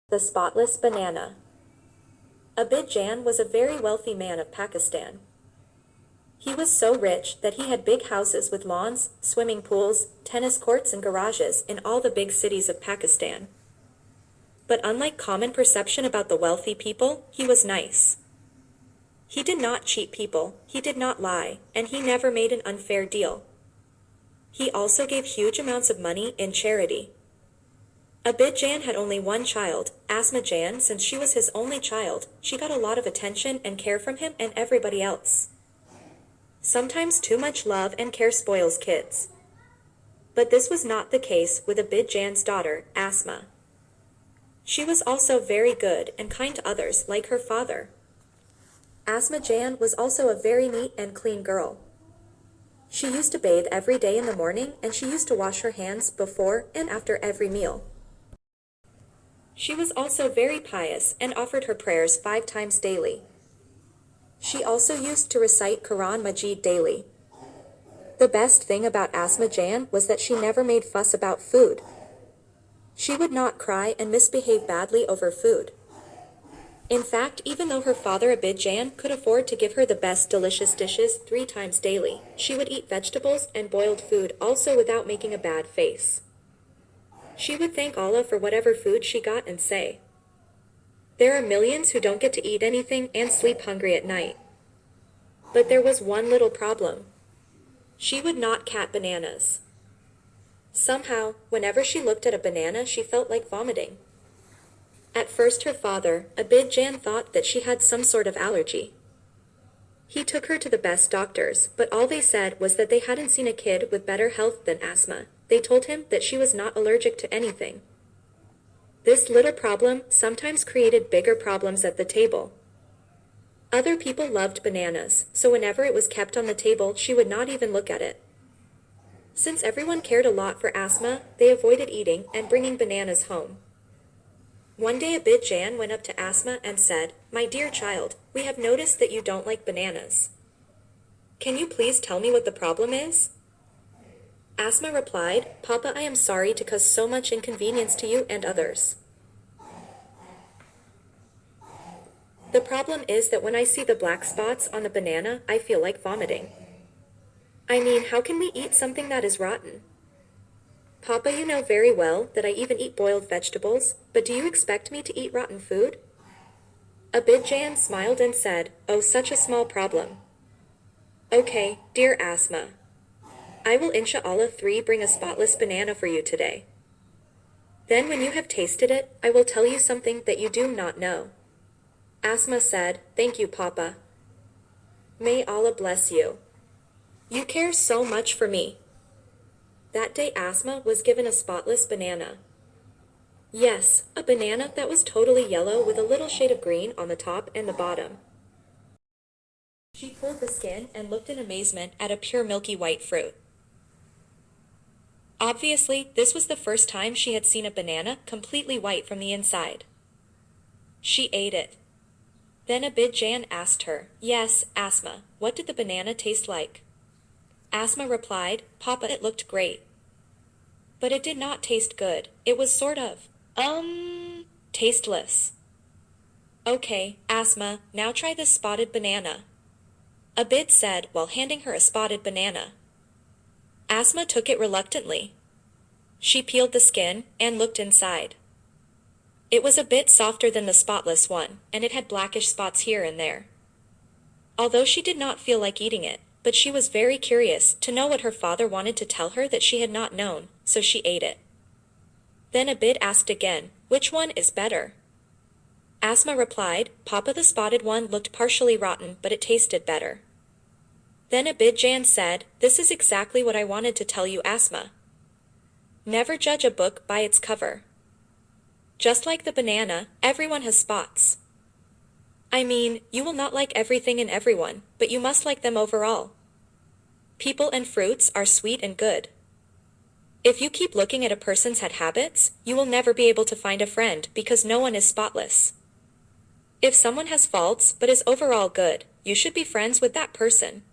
The Spotless Banana. Abid Jan was a very wealthy man of Pakistan. He was so rich that he had big houses with lawns, swimming pools, tennis courts and garages in all the big cities of Pakistan. But unlike common perception about the wealthy people, he was nice. He did not cheat people, he did not lie, and he never made an unfair deal. He also gave huge amounts of money in charity. Abid Jan had only one child, Asma Jan. Since she was his only child, she got a lot of attention and care from him and everybody else. Sometimes too much love and care spoils kids. But this was not the case with Abid Jan's daughter, Asma. She was also very good and kind to others like her father. Asma Jan was also a very neat and clean girl. She used to bathe every day in the morning and she used to wash her hands before and after every meal. She was also very pious and offered her prayers 5 times daily. She also used to recite Quran Majid daily. The best thing about Asma Jan was that she never made fuss about food. She would not cry and misbehave badly over food. In fact, even though her father Abid Jan could afford to give her the best delicious dishes 3 times daily, she would eat vegetables and boiled food also without making a bad face. She would thank Allah for whatever food she got and say, "There are millions who don't get to eat anything and sleep hungry at night." But there was one little problem. She would not cat bananas. Somehow, whenever she looked at a banana she felt like vomiting. At first her father, Abid Jan, thought that she had some sort of allergy. He took her to the best doctors, but all they said was that they hadn't seen a kid with better health than Asma. They told him that she was not allergic to anything. This little problem sometimes created bigger problems at the table. Other people loved bananas, so whenever it was kept on the table she would not even look at it. Since everyone cared a lot for Asma, they avoided eating and bringing bananas home. One day Abid Jan went up to Asma and said, "My dear child, we have noticed that you don't like bananas. Can you please tell me what the problem is?" Asma replied, "Papa, I am sorry to cause so much inconvenience to you and others. The problem is that when I see the black spots on the banana, I feel like vomiting. I mean, how can we eat something that is rotten? Papa, you know very well that I even eat boiled vegetables, but do you expect me to eat rotten food?" Abid Jan smiled and said, "Oh, such a small problem. Okay, dear Asma. I will inshallah 3 bring a spotless banana for you today. Then when you have tasted it, I will tell you something that you do not know." Asma said, "Thank you, Papa. May Allah bless you. You care so much for me." That day Asma was given a spotless banana. Yes, a banana that was totally yellow with a little shade of green on the top and the bottom. She pulled the skin and looked in amazement at a pure milky white fruit. Obviously, this was the first time she had seen a banana completely white from the inside. She ate it. Then Abid Jan asked her, "Yes, Asma, what did the banana taste like?" Asma replied, "Papa, it looked great. But it did not taste good. It was sort of, tasteless." "Okay, Asma, now try this spotted banana," Abid said while handing her a spotted banana. Asma took it reluctantly. She peeled the skin and looked inside. It was a bit softer than the spotless one, and it had blackish spots here and there. Although she did not feel like eating it, but she was very curious to know what her father wanted to tell her that she had not known, so she ate it. Then Abid asked again, "Which one is better?" Asma replied, "Papa, the spotted one looked partially rotten, but it tasted better." Then Abid Jan said, "This is exactly what I wanted to tell you, Asma. Never judge a book by its cover. Just like the banana, everyone has spots. I mean, you will not like everything in everyone, but you must like them overall. People and fruits are sweet and good. If you keep looking at a person's bad habits, you will never be able to find a friend because no one is spotless. If someone has faults but is overall good, you should be friends with that person.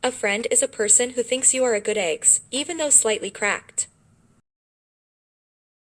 A friend is a person who thinks you are a good eggs, even though slightly cracked.